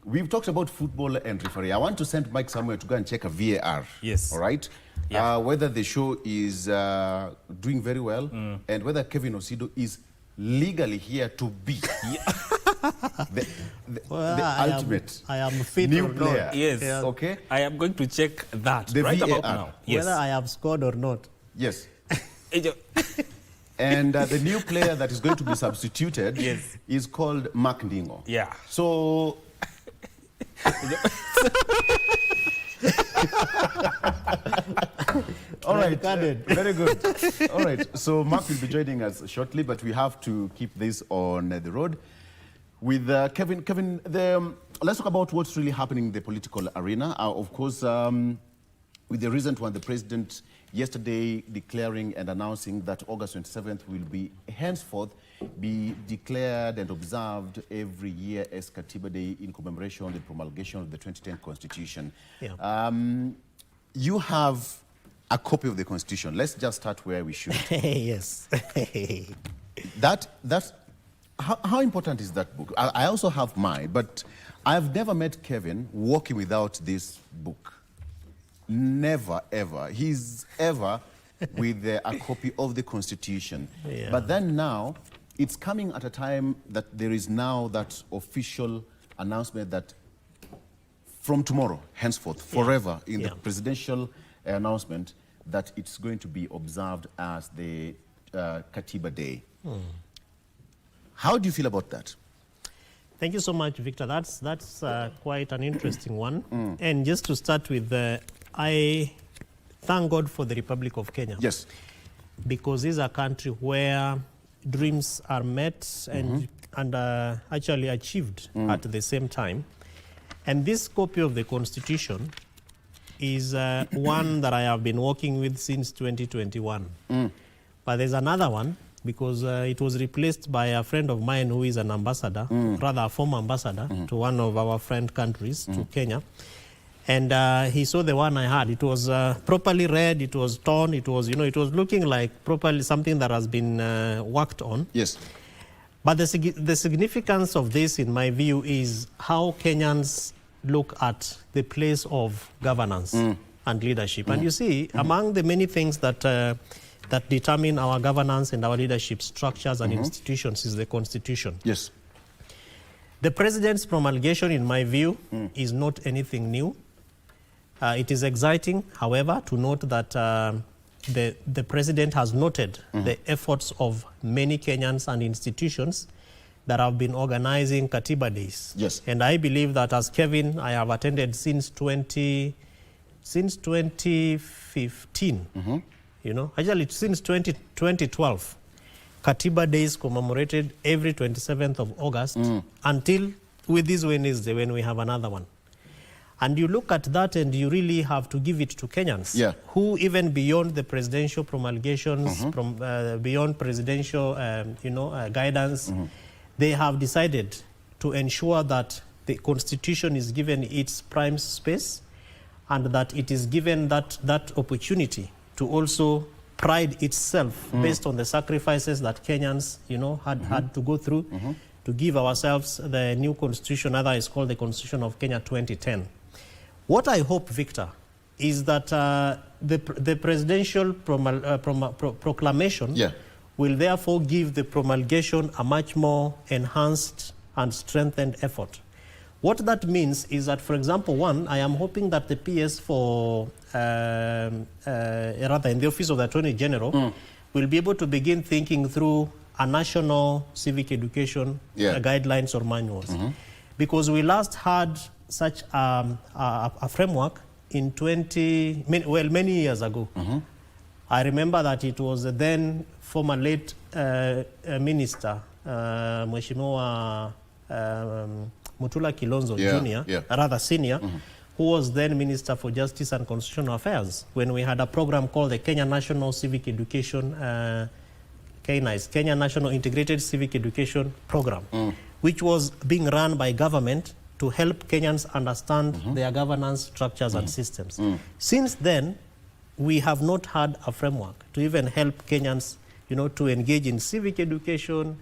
we've talked about football and referee. I want to send Mike somewhere to go and check a VAR. Yes. All right? Yeah. Whether the show is doing very well and whether Kevin Osido is legally here to be the ultimate I am fit new or player. not. Yes. Okay? I am going to check that The right VAR. about now. Yes. Whether I have scored or not. Yes. And the new player that is going to be substituted Yes. is called Mark Ndingo. Yeah. So... All right, very good. All right, so Mark will be joining us shortly, but we have to keep this on the road. With Kevin, let's talk about what's really happening in the political arena. Of course, with the recent one, the president yesterday declaring and announcing that August 27th will be henceforth be declared and observed every year as Katiba Day in commemoration of the promulgation of the 2010 Constitution. Yeah. You have a copy of the Constitution. Let's just start where we should. Yes. How important is that book? I also have mine, but I've never met Kevin walking without this book. Never, ever. He's ever with a copy of the Constitution. Yeah. But then now, it's coming at a time that there is now that official announcement that from tomorrow, henceforth, forever, in the presidential announcement, that it's going to be observed as the Katiba Day. How do you feel about that? Thank you so much, Victor. That's quite an interesting one. And just to start with, I thank God for the Republic of Kenya. Yes. Because this is a country where dreams are met and actually achieved at the same time. And this copy of the Constitution is one that I have been working with since 2021. But there's another one, because it was replaced by a friend of mine who is an ambassador, rather a former ambassador to one of our friend countries, to Kenya. And he saw the one I had. It was properly read, it was torn, it was, it was looking like properly something that has been worked on. Yes. But the significance of this, in my view, is how Kenyans look at the place of governance and leadership. And you see, among the many things that that determine our governance and our leadership structures and institutions is the Constitution. Yes. The president's promulgation, in my view, is not anything new. It is exciting, however, to note that the president has noted the efforts of many Kenyans and institutions that have been organizing Katiba Days. Yes. And I believe that as Kevin, I have attended since 2015. Actually since 2012. Katiba Days commemorated every 27th of August until with this Wednesday when we have another one. And you look at that and you really have to give it to Kenyans who, even beyond the presidential promulgations, beyond presidential guidance, they have decided to ensure that the Constitution is given its prime space and that it is given that opportunity to also pride itself based on the sacrifices that Kenyans, had to go through to give ourselves the new Constitution, otherwise called the Constitution of Kenya 2010. What I hope, Victor, is that the presidential proclamation will therefore give the promulgation a much more enhanced and strengthened effort. What that means is that, for example, I am hoping that the PS rather in the Office of the Attorney General will be able to begin thinking through a national civic education guidelines or manuals. Because we last had such a framework in many years ago. I remember that it was the then former late minister, Mheshimiwa Mutula Kilonzo Jr., rather senior, who was then Minister for Justice and Constitutional Affairs, when we had a program called the Kenya National Civic Education, Kenya National Integrated Civic Education Program, which was being run by government to help Kenyans understand their governance structures and systems. Since then, we have not had a framework to even help Kenyans, to engage in civic education,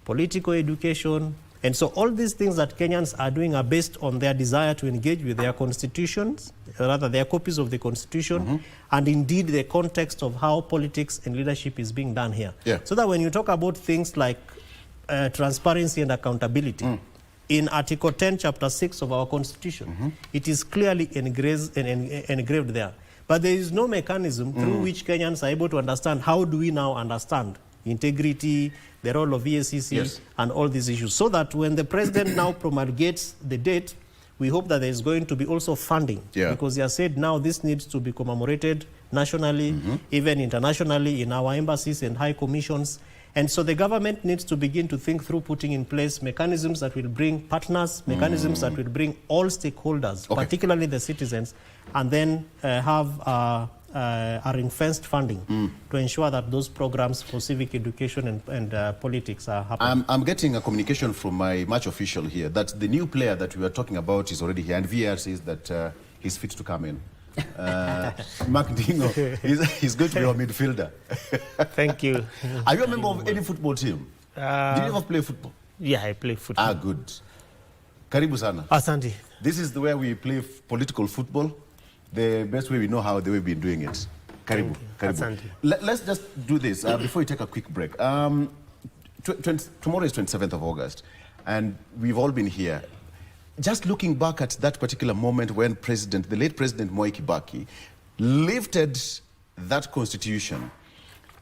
political education, And so all these things that Kenyans are doing are based on their desire to engage with their constitutions, rather their copies of the constitution, and indeed the context of how politics and leadership is being done here. Yeah. So that when you talk about things like transparency and accountability, in Article 10, Chapter 6 of our Constitution, it is clearly engraved there. But there is no mechanism through which Kenyans are able to understand how do we now understand integrity, the role of EACC, and all these issues. So that when the president now promulgates the date, we hope that there is going to be also funding. Because he has said now this needs to be commemorated nationally, even internationally, in our embassies and high commissions. And so the government needs to begin to think through putting in place mechanisms that will bring partners, mechanisms that will bring all stakeholders, particularly the citizens, and then have our ring-fenced funding to ensure that those programs for civic education and politics are happening. I'm getting a communication from my match official here that the new player that we are talking about is already here, and VR says that he's fit to come in. Mark Dingo, he's going to be our midfielder. Thank you. Are you a member of any football team? Did you ever play football? Yeah, I play football. Ah, good. Karibu sana. Asante. This is the way we play political football. The best way we know how the way we've been doing it. Karibu. Karibu. Let's just do this before we take a quick break. Tomorrow is 27th of August, and we've all been here. Just looking back at that particular moment when the late President Mwai Kibaki lifted that constitution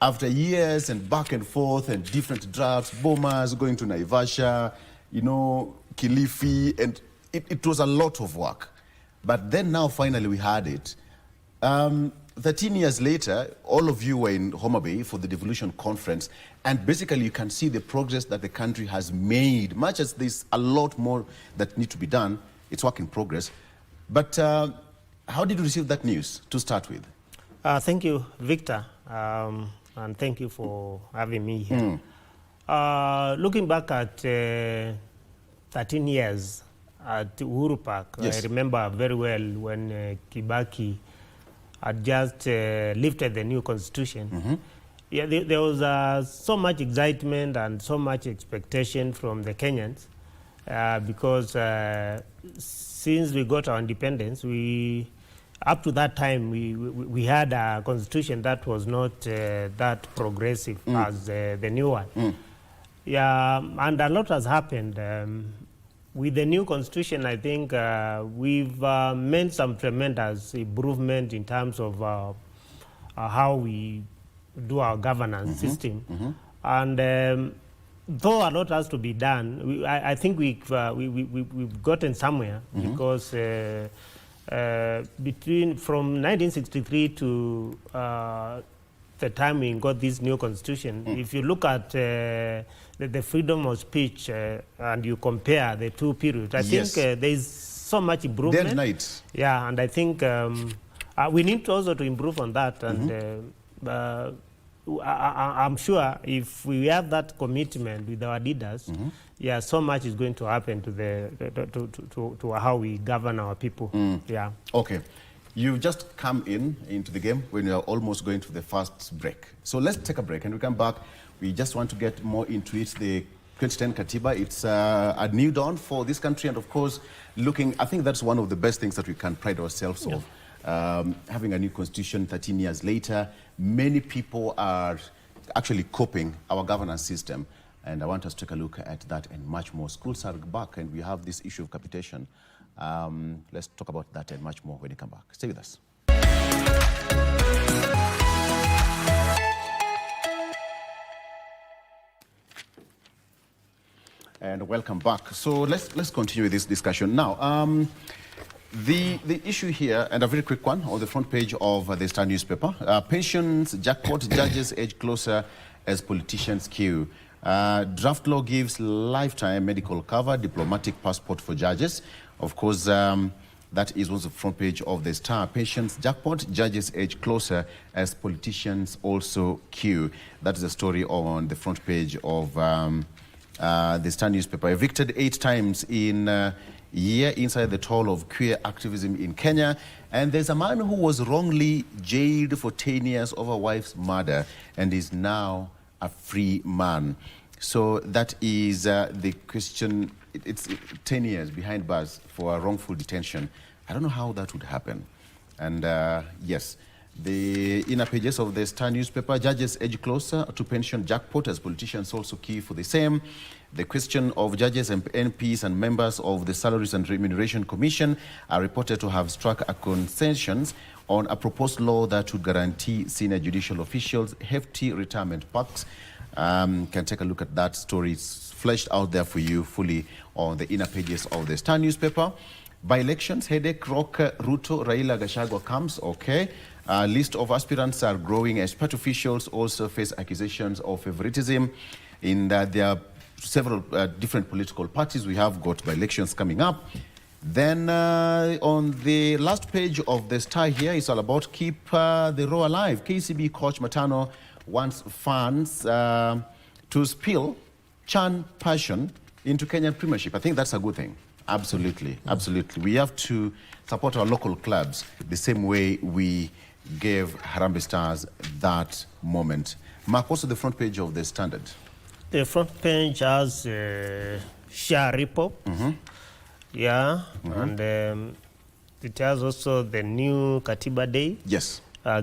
after years and back and forth and different drafts, Bomas going to Naivasha, Kilifi, and it was a lot of work. But then now finally we had it. 13 years later, all of you were in Homa Bay for the Devolution Conference, and basically you can see the progress that the country has made. Much as there's a lot more that need to be done, it's work in progress. But how did you receive that news to start with? Thank you, Victor, and thank you for having me here. Looking back at 13 years at Uhuru Park, I remember very well when Kibaki had just lifted the new constitution. Yeah, there was so much excitement and so much expectation from the Kenyans because since we got our independence, up to that time we had a constitution that was not that progressive as the new one. Yeah, and a lot has happened. With the new constitution, I think we've made some tremendous improvement in terms of how we do our governance system. And though a lot has to be done, I think we've gotten somewhere because from 1963 to the time we got this new constitution, if you look at the freedom of speech and you compare the two periods, I think there is so much improvement. Day and night. Yeah, and I think we need also to improve on that. And I'm sure if we have that commitment with our leaders, yeah, so much is going to happen to how we govern our people. Yeah. Okay. You've just come into the game when you're almost going to the first break. So let's take a break and we come back. We just want to get more into it. The 2010 Katiba, it's a new dawn for this country, and of course, I think that's one of the best things that we can pride ourselves of. Having a new constitution 13 years later, many people are actually copying our governance system, and I want us to take a look at that and much more. Schools are back, and we have this issue of capitation. Let's talk about that and much more when you come back. Stay with us. And welcome back. So let's continue this discussion now. The issue here, and a very quick one, on the front page of the Star newspaper, pensions, jackpot, judges edge closer as politicians queue. Draft law gives lifetime medical cover, diplomatic passport for judges. Of course, that is on the front page of the Star. Pensions, jackpot, judges edge closer as politicians also queue. That is a story on the front page of the Star newspaper. Evicted 8 times in a year inside the toll of queer activism in Kenya. And there's a man who was wrongly jailed for 10 years over wife's murder and is now a free man. So that is the question. It's 10 years behind bars for a wrongful detention. I don't know how that would happen. And yes, the inner pages of the Star newspaper, judges edge closer to pension jackpot as politicians also key for the same. The question of judges and MPs and members of the Salaries and Remuneration Commission are reported to have struck a consensus on a proposed law that would guarantee senior judicial officials hefty retirement packs. Can take a look at that story. It's fleshed out there for you fully on the inner pages of the Star newspaper. By elections, headache, rock, Ruto, Raila, Gachagua comes, okay. List of aspirants are growing as party officials also face accusations of favoritism. There are several different political parties. We have got by elections coming up. Then on the last page of the Star here, it's all about keep the row alive. KCB coach Matano wants fans to spill Chan passion into Kenyan Premiership. I think that's a good thing. Absolutely, absolutely. We have to support our local clubs the same way we gave Harambee Stars that moment. Mark, what's the front page of the Standard? The front page has Share Report. Yeah, and it has also the new Katiba Day. Yes.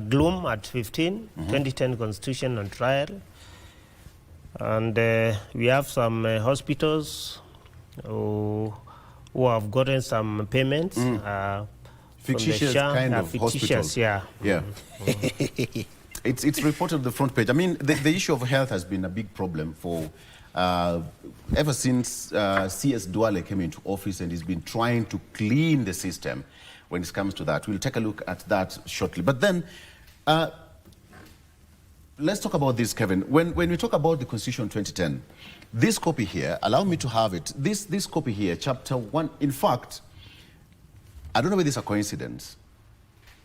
Gloom at 15, 2010 Constitution on trial. And we have some hospitals who have gotten some payments. Fictitious kind of hospitals. Yeah. Yeah. It's reported on the front page. I mean, the issue of health has been a big problem for ever since CS Duale came into office, and he's been trying to clean the system when it comes to that. We'll take a look at that shortly. But then, let's talk about this, Kevin. When we talk about the Constitution 2010, this copy here, allow me to have it. This copy here, chapter 1, in fact, I don't know whether this is a coincidence.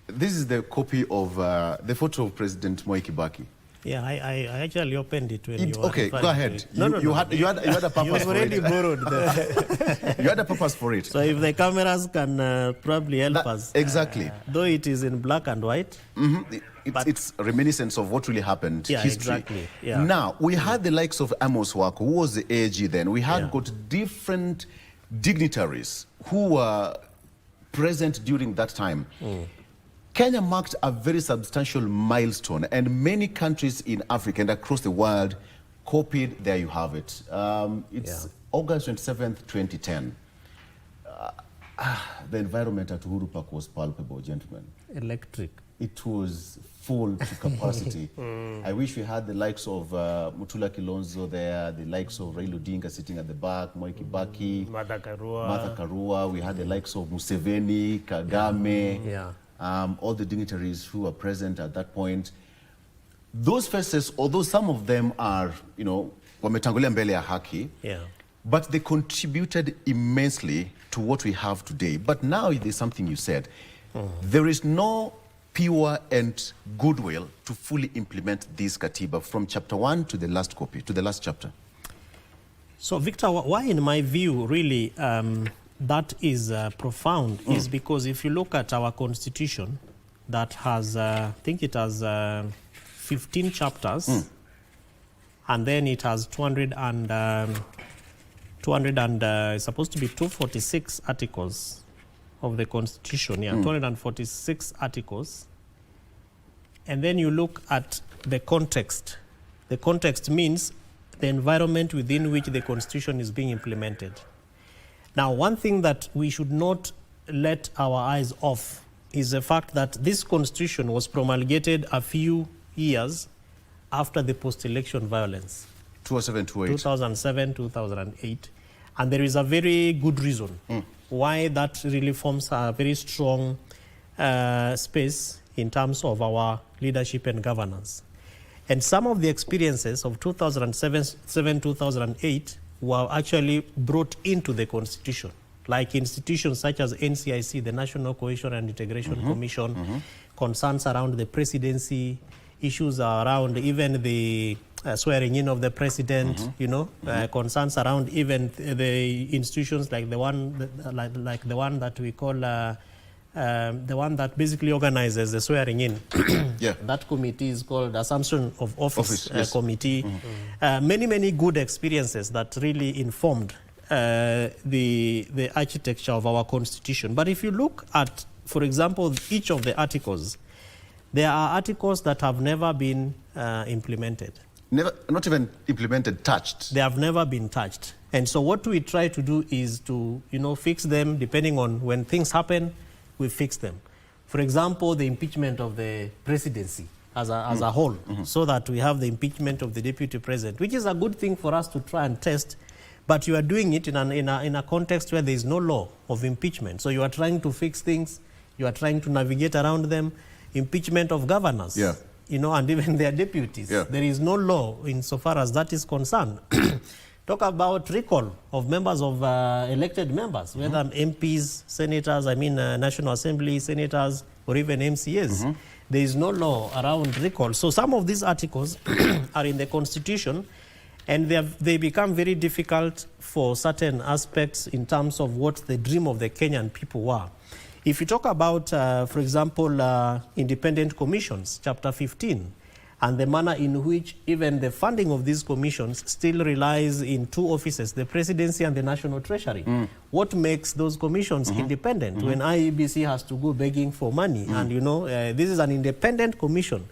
This is the copy of the photo of President Moi Kibaki. Yeah, I actually opened it when you were okay, go ahead. No, You had a purpose You've for already it. borrowed the... You had a purpose for it. So if the cameras can probably help us. Exactly. Though it is in black and white. It's reminiscence of what really happened, Yeah, history. exactly. Yeah. Now, we had the likes of Amos Wako, who was the AG then. We had got different dignitaries who were present during that time. Kenya marked a very substantial milestone, and many countries in Africa and across the world copied. There you have it. It's August 27th, 2010. The environment at Uhuru Park was palpable, gentlemen. Electric. It was full to capacity. I wish we had the likes of Mutula Kilonzo there, the likes of Raila Odinga sitting at the back, Moi Kibaki, Martha Karua. We had the likes of Museveni, Kagame. Yeah. All the dignitaries who were present at that point. Those faces, although some of them are, wametangulia mbele ya haki, but they contributed immensely to what we have today. But now there's something you said. There is no pure and goodwill to fully implement this Katiba from chapter 1 to the last copy, to the last chapter. So, Victor, why in my view, really, that is profound is because if you look at our constitution that has, I think it has 15 chapters, and then it has 200 and it's supposed to be 246 articles of the constitution, 246 articles. And then you look at the context. The context means the environment within which the constitution is being implemented. Now, one thing that we should not let our eyes off is the fact that this constitution was promulgated a few years after the post-election violence. 2007, 2008. And there is a very good reason why that really forms a very strong space in terms of our leadership and governance. And some of the experiences of 2007, 2008 were actually brought into the constitution, like institutions such as NCIC, the National Cohesion and Integration Commission, concerns around the presidency, issues around even the swearing in of the president, concerns around even the institutions like the one that we call the one that basically organizes the swearing in. Yeah. That committee is called Assumption of Office, yes. Committee. Many good experiences that really informed the architecture of our constitution. But if you look at, for example, each of the articles, there are articles that have never been implemented. Not even implemented, touched. They have never been touched. And so what we try to do is to, fix them depending on when things happen, we fix them. For example, the impeachment of the presidency as a whole, so that we have the impeachment of the deputy president, which is a good thing for us to try and test, but you are doing it in a context where there is no law of impeachment. So you are trying to fix things, you are trying to navigate around them. Impeachment of governors, and even their deputies. Yeah. There is no law insofar as that is concerned. Talk about recall of members of elected members, whether MPs, senators, National Assembly, senators, or even MCAs. There is no law around recall. So some of these articles are in the Constitution, and they become very difficult for certain aspects in terms of what the dream of the Kenyan people were. If you talk about, for example, independent commissions, Chapter 15, and the manner in which even the funding of these commissions still relies in two offices, the presidency and the National Treasury. What makes those commissions independent when IEBC has to go begging for money? And, this is an independent commission.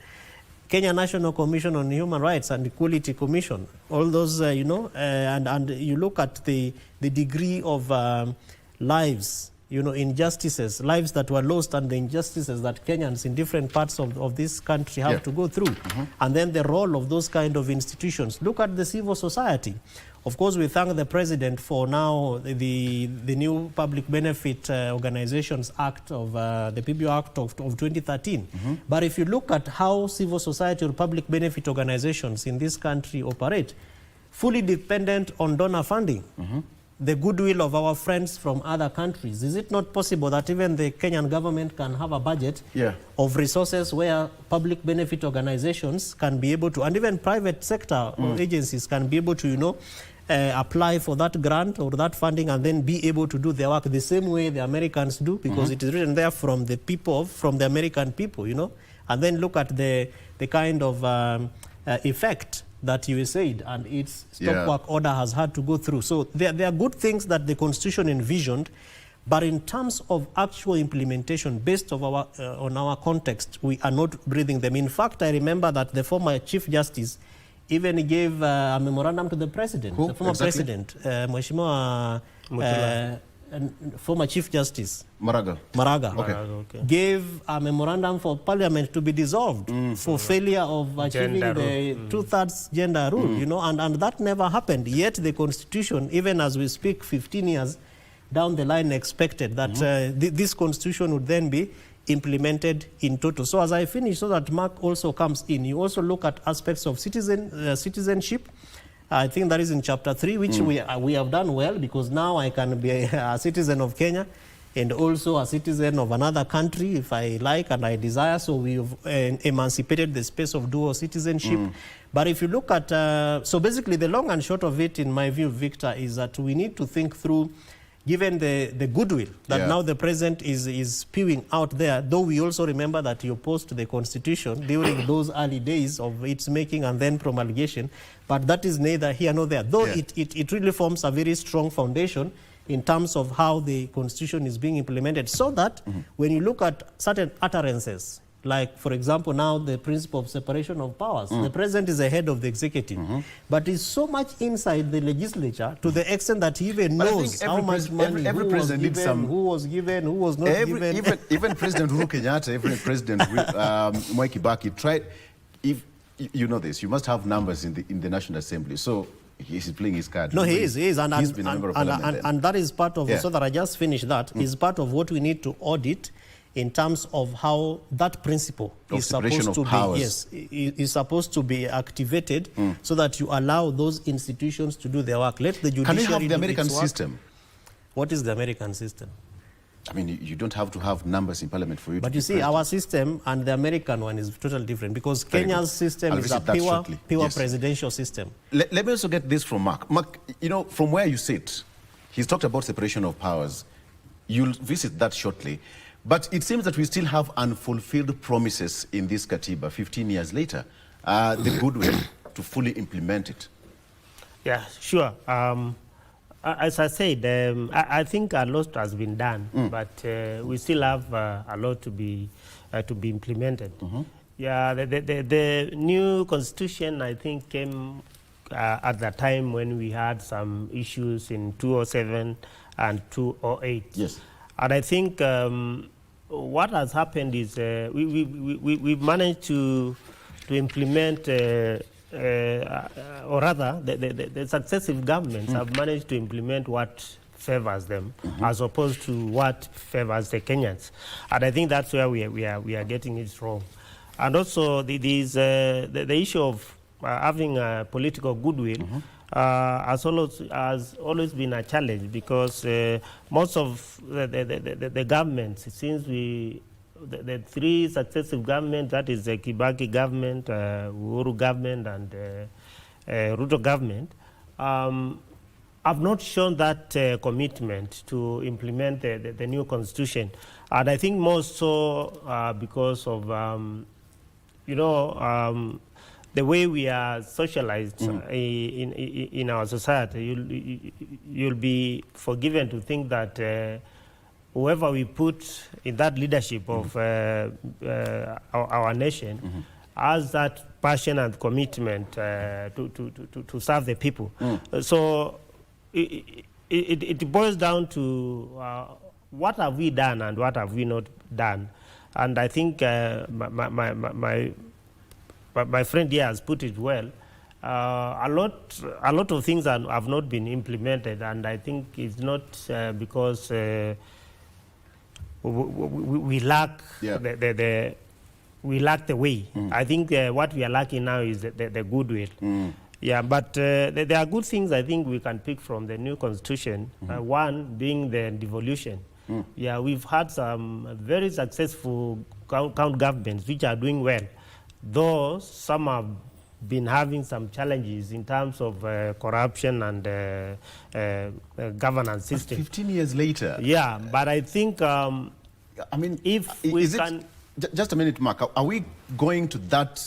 Kenya National Commission on Human Rights and Equality Commission, all those, and you look at the degree of lives, injustices, lives that were lost, and the injustices that Kenyans in different parts of this country have to go through. And then the role of those kind of institutions. Look at the civil society. Of course, we thank the president for now the new Public Benefit Organizations Act of the PBO Act of 2013. But if you look at how civil society or public benefit organizations in this country operate, fully dependent on donor funding, the goodwill of our friends from other countries. Is it not possible that even the Kenyan government can have a budget of resources where public benefit organizations can be able to, and even private sector agencies can be able to, apply for that grant or that funding and then be able to do their work the same way the Americans do, because it is written there from the people, from the American people, and then look at the kind of effect that USAID and its stop work order has had to go through. So there are good things that the Constitution envisioned, but in terms of actual implementation based on our context, we are not breathing them. In fact, I remember that the former Chief Justice even gave a memorandum to the president, the former president, Mheshimiwa former Chief Justice Maraga gave a memorandum for Parliament to be dissolved for failure of achieving the two-thirds gender rule, and that never happened. Yet the Constitution, even as we speak 15 years down the line, expected that this Constitution would then be implemented in total. So as I finish, so that Mark also comes in, you also look at aspects of citizenship. I think that is in Chapter 3, which we have done well, because now I can be a citizen of Kenya and also a citizen of another country if I like and I desire. So we've emancipated the space of dual citizenship. But if you look at, so basically the long and short of it, in my view, Victor, is that we need to think through, given the goodwill that now the president is spewing out there, though we also remember that he opposed the Constitution during those early days of its making and then promulgation, but that is neither here nor there, though it really forms a very strong foundation in terms of how the Constitution is being implemented, so that when you look at certain utterances, like, for example, now the principle of separation of powers. The president is the head of the executive, but is so much inside the legislature to the extent that he even knows how much money who was given, who was not given. Even President Uhuru Kenyatta, even President Mwai Kibaki tried. If you know this, you must have numbers in the National Assembly. So he's playing his card. No, he is, and he's been a member of Parliament. And that is part of, so that I just finished that, is part of what we need to audit in terms of how that principle is supposed to be, is supposed to be activated, so that you allow those institutions to do their work. Let the judiciary. Can you have the American system? What is the American system? I mean, you don't have to have numbers in Parliament for you. But you see, our system and the American one is totally different, because Kenya's system is a pure presidential system. Let me also get this from Mark. Mark, from where you sit, he's talked about separation of powers. You'll visit that shortly. But it seems that we still have unfulfilled promises in this Katiba 15 years later. The goodwill to fully implement it. Yeah, sure. As I said, I think a lot has been done, but we still have a lot to be implemented. Yeah, the new constitution, I think, came at the time when we had some issues in 2007 and 2008. Yes. And I think what has happened is we've managed to implement, or rather, the successive governments have managed to implement what favors them, as opposed to what favors the Kenyans. And I think that's where we are getting it wrong. And also, the issue of having political goodwill has always been a challenge, because most of the governments, since the three successive governments, that is the Kibaki government, Uhuru government, and Ruto government, have not shown that commitment to implement the new constitution. And I think more so because of, the way we are socialized in our society. You'll be forgiven to think that whoever we put in that leadership of our nation has that passion and commitment to serve the people. So it boils down to what have we done and what have we not done. And I think my friend here has put it well. A lot of things have not been implemented, and I think it's not because we lack we lack the way. I think what we are lacking now is the goodwill. Yeah, but there are good things I think we can pick from the new constitution. One being the devolution. Yeah, we've had some very successful county governments which are doing well, though some have been having some challenges in terms of corruption and governance system. 15 years later. Yeah, but I think, I mean, if we can... Just a minute, Mark. Are we going to that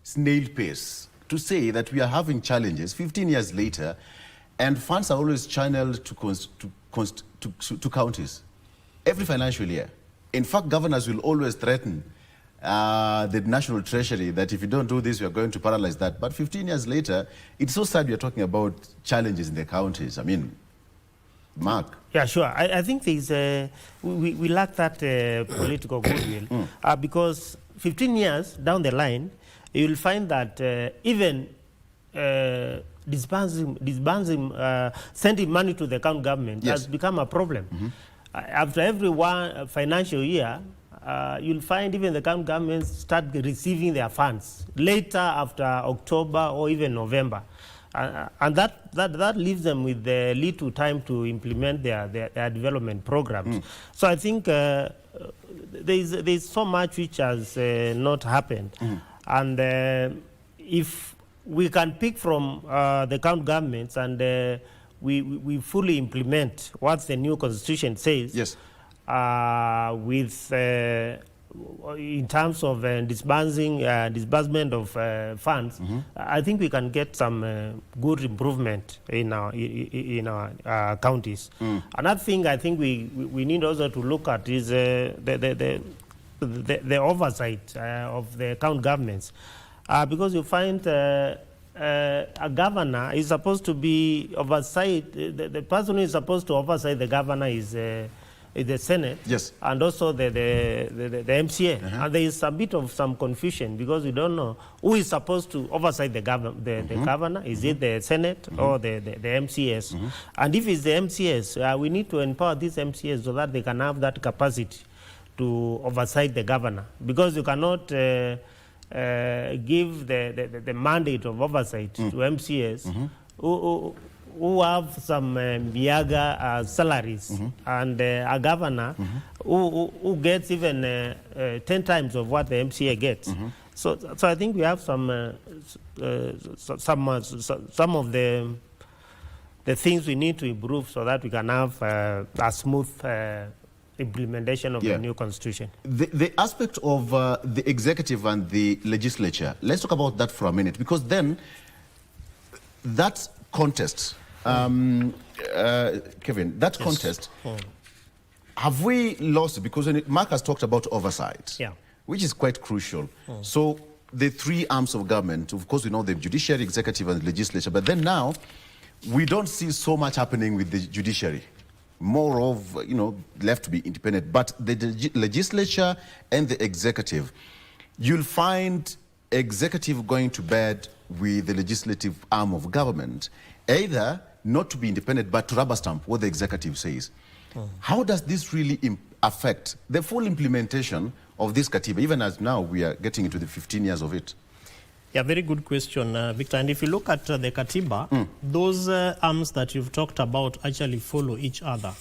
snail pace to say that we are having challenges 15 years later, and funds are always channeled to counties every financial year? In fact, governors will always threaten the national treasury that if you don't do this, we are going to paralyze that. But 15 years later, it's so sad we are talking about challenges in the counties. I mean, Mark. Yeah, sure. I think there's we lack that political goodwill because 15 years down the line, you'll find that even sending money to the county government has become a problem. After every one financial year, you'll find even the county governments start receiving their funds later after October or even November. And that leaves them with little time to implement their development programs. So I think there's so much which has not happened. And if we can pick from the county governments and we fully implement what the new constitution says, yes, with in terms of disbursement of funds, I think we can get some good improvement in our counties. Another thing I think we need also to look at is the oversight of the county governments, because you find a governor is supposed to be oversight. The person who is supposed to oversight the governor is the Senate, yes, and also the MCA. And there is a bit of some confusion because we don't know who is supposed to oversight the governor. Is it the Senate or the MCS? And if it's the MCS, we need to empower these MCS so that they can have that capacity to oversight the governor, because you cannot give the mandate of oversight to MCS who have some Miaga salaries and a governor who gets even 10 times of what the MCA gets. So I think we have some of the things we need to improve so that we can have a smooth implementation of the new constitution. The aspect of the executive and the legislature, let's talk about that for a minute, because then that contest, Kevin, that contest, have we lost it? Because Mark has talked about oversight, which is quite crucial. So the three arms of government, of course, we know the judiciary, executive, and legislature, but then now we don't see so much happening with the judiciary. More of, left to be independent. But the legislature and the executive, you'll find executive going to bed with the legislative arm of government, either not to be independent, but to rubber stamp what the executive says. How does this really affect the full implementation of this Katiba, even as now we are getting into the 15 years of it? Yeah, very good question, Victor. And if you look at the Katiba, those arms that you've talked about actually follow each other.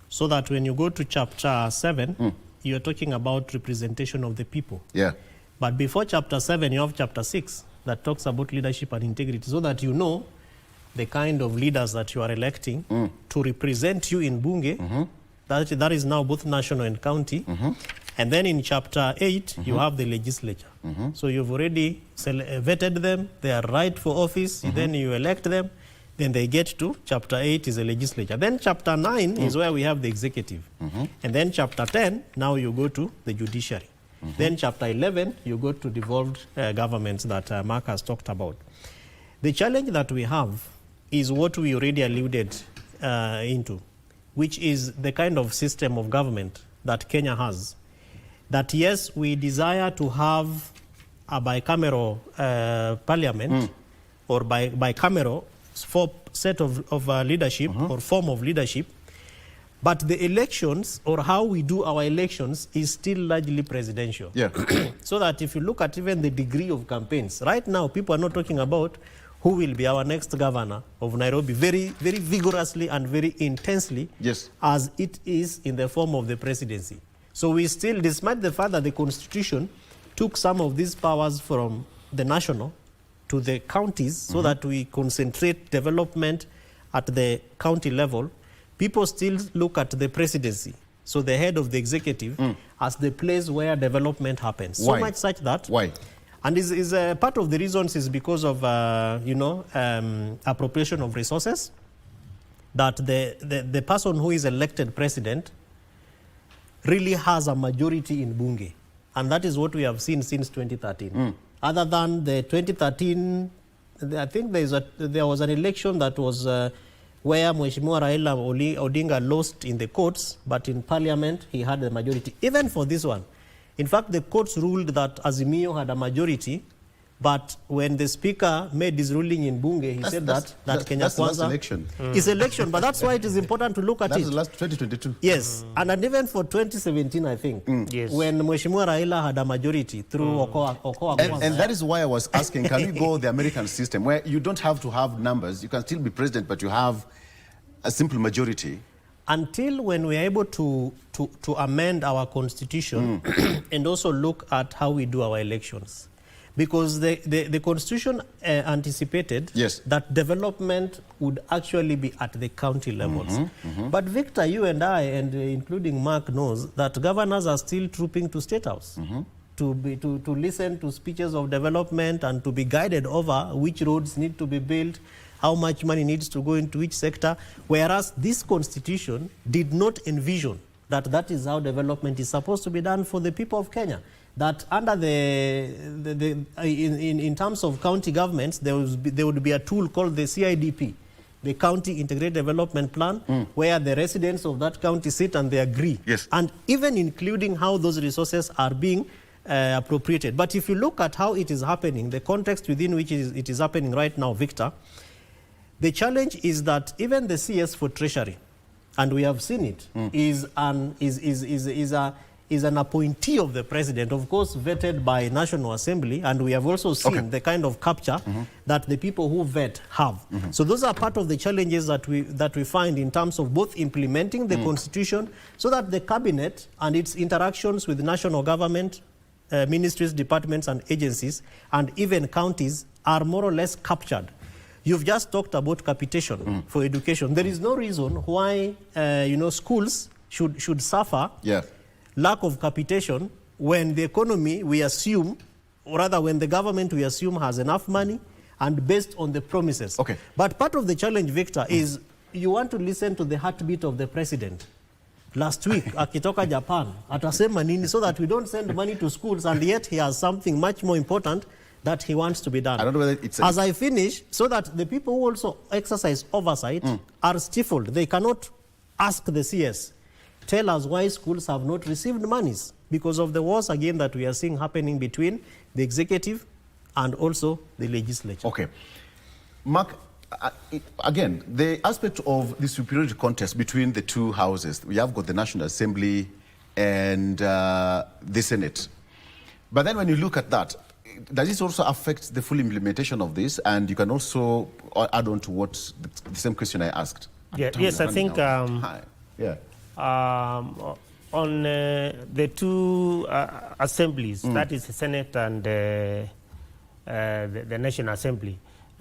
So that when you go to chapter 7, you're talking about representation of the people. Yeah. But before chapter 7, you have chapter 6 that talks about leadership and integrity, so that you know the kind of leaders that you are electing to represent you in Bunge. That is now both national and county. And then in chapter 8, you have the legislature. So you've already vetted them, they are right for office, then you elect them, then they get to chapter 8 is the legislature. Then chapter 9 is where we have the executive. And then chapter 10, now you go to the judiciary. Then chapter 11, you go to devolved governments that Mark has talked about. The challenge that we have is what we already alluded into, which is the kind of system of government that Kenya has. That yes, we desire to have a bicameral parliament or bicameral set of leadership or form of leadership, but the elections or how we do our elections is still largely presidential. Yeah. So that if you look at even the degree of campaigns, right now people are not talking about who will be our next governor of Nairobi very, very vigorously and very intensely, as it is in the form of the presidency. So we still, despite the fact that the Constitution took some of these powers from the national to the counties so that we concentrate development at the county level, people still look at the presidency, so the head of the executive, as the place where development happens. Why? So much such that. Why? And is part of the reasons is because of, appropriation of resources, that the person who is elected president really has a majority in Bunge. And that is what we have seen since 2013. Other than the 2013, I think there was an election that was where Mheshimiwa Raila Odinga lost in the courts, but in parliament he had the majority. Even for this one, in fact, the courts ruled that Azimio had a majority, but when the speaker made his ruling in Bunge, he said that Kenya Kwanza election. is election. But that's why it is important to look at it. That's the last 2022. Yes, and even for 2017, I think, Yes. when Mheshimiwa Raila had a majority through Okoa. And that is why I was asking, can we go the American system where you don't have to have numbers, you can still be president, but you have a simple majority? Until when we are able to amend our constitution and also look at how we do our elections. Because the constitution anticipated that development would actually be at the county levels. But Victor, you and I, and including Mark, knows that governors are still trooping to State House to listen to speeches of development and to be guided over which roads need to be built, how much money needs to go into each sector, whereas this constitution did not envision that is how development is supposed to be done for the people of Kenya. That under in terms of county governments, there would be a tool called the CIDP, the County Integrated Development Plan, where the residents of that county sit and they agree. And even including how those resources are being appropriated. But if you look at how it is happening, the context within which it is happening right now, Victor, the challenge is that even the CS for Treasury, and we have seen it, is an appointee of the president, of course vetted by National Assembly, and we have also seen the kind of capture that the people who vet have. So those are part of the challenges that we find in terms of both implementing the constitution, so that the cabinet and its interactions with national government, ministries, departments and agencies, and even counties are more or less captured. You've just talked about capitation for education. There is no reason why schools should suffer Yeah. lack of capitation when the economy, we assume, or rather when the government, we assume, has enough money and based on the promises. Okay. But part of the challenge, Victor, is you want to listen to the heartbeat of the president. Last week, akitoka Japan, atasema nini, so that we don't send money to schools, and yet he has something much more important that he wants to be done. I don't know whether it's... As I finish, so that the people who also exercise oversight are stifled. They cannot ask the CS, tell us why schools have not received monies because of the wars, again, that we are seeing happening between the executive and also the legislature. Okay. Mark, again, the aspect of the superiority contest between the two houses, we have got the National Assembly and the Senate. But then when you look at that, does this also affect the full implementation of this? And you can also add on to what the same question I asked. Yeah, yes, I think yeah. on the two assemblies, that is the Senate and the National Assembly,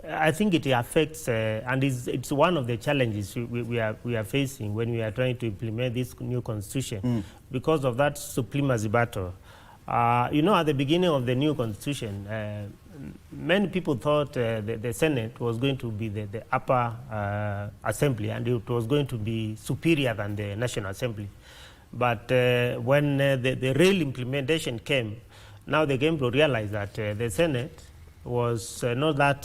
I think it affects, and it's one of the challenges we are facing when we are trying to implement this new constitution because of that supremacy battle. You know, at the beginning of the new constitution, many people thought the Senate was going to be the upper assembly, and it was going to be superior than the National Assembly. But when the real implementation came, now they came to realize that the Senate was not that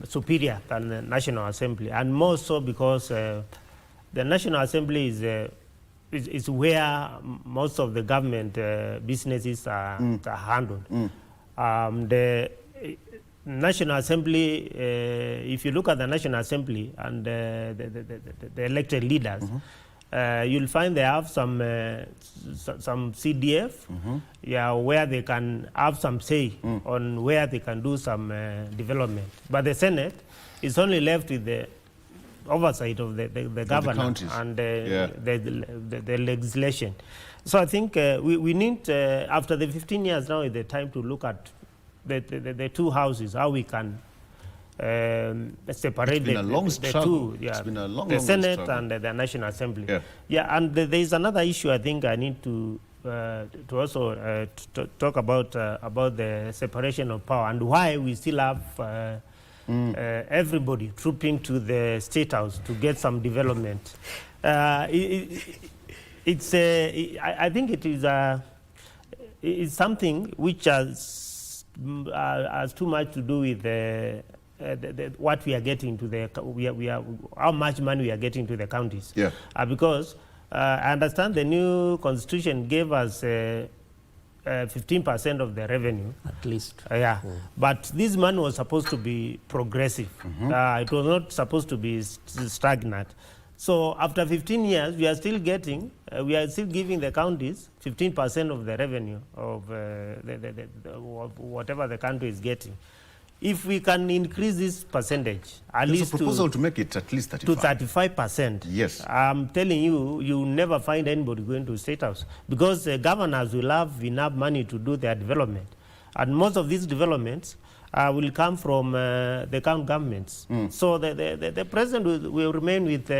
superior than the National Assembly, and more so because the National Assembly is where most of the government businesses are handled. The National Assembly, if you look at the National Assembly and the elected leaders, you'll find they have some CDF, yeah, where they can have some say on where they can do some development. But the Senate is only left with the oversight of the government and the legislation. So I think we need, after the 15 years now, is the time to look at the two houses, how we can separate the two, the Senate and the National Assembly. Yeah, and there is another issue I think I need to also talk about the separation of power and why we still have everybody trooping to the State House to get some development. I think it is it's something which has too much to do with what we are getting to the how much money we are getting to the counties. Yeah. Because I understand the new constitution gave us 15% of the revenue. At least. Yeah. But this money was supposed to be progressive. It was not supposed to be stagnant. So after 15 years, we are still giving the counties 15% of the revenue of whatever the country is getting. If we can increase this percentage, at least a proposal to make it at least 35%. To 35%. Yes. I'm telling you, you'll never find anybody going to State House because governors will have enough money to do their development. And most of these developments will come from the county governments. So the president will remain with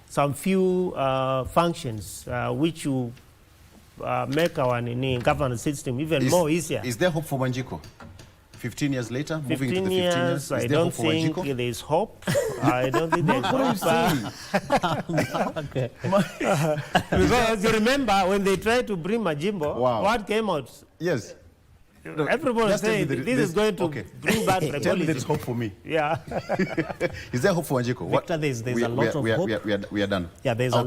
some few functions which will make our governance system even more easier. Is there hope for Wanjiku? 15 years later, moving into the 15 years, I don't think there is hope. I don't think there is hope. Okay. Because you remember when they tried to bring Majimbo, what came out? Yes. Everybody said this is going to bring back the Tell me there's hope for me. Yeah. Is there hope for Wanjiku? Victor, there's a lot of hope. We are done. Yeah, there's a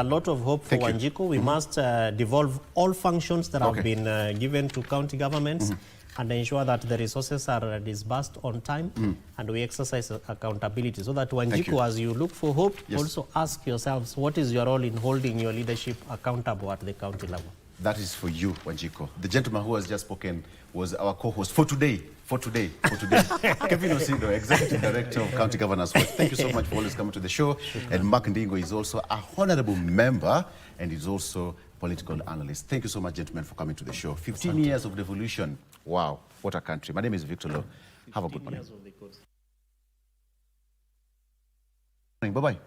lot of hope for Wanjiku. We must devolve all functions that have been given to county governments and ensure that the resources are disbursed on time and we exercise accountability so that Wanjiku, as you look for hope, also ask yourselves, what is your role in holding your leadership accountable at the county level? That is for you, Wanjiku. The gentleman who has just spoken was our co-host for today. Kevin Osido, Executive Director of County Governors Watch. Thank you so much for always coming to the show. And Mark Ndingo is also a honorable member and is also a political analyst. Thank you so much, gentlemen, for coming to the show. 15 years of revolution. Wow, what a country. My name is Victor Lo. Have a good morning. Bye-bye.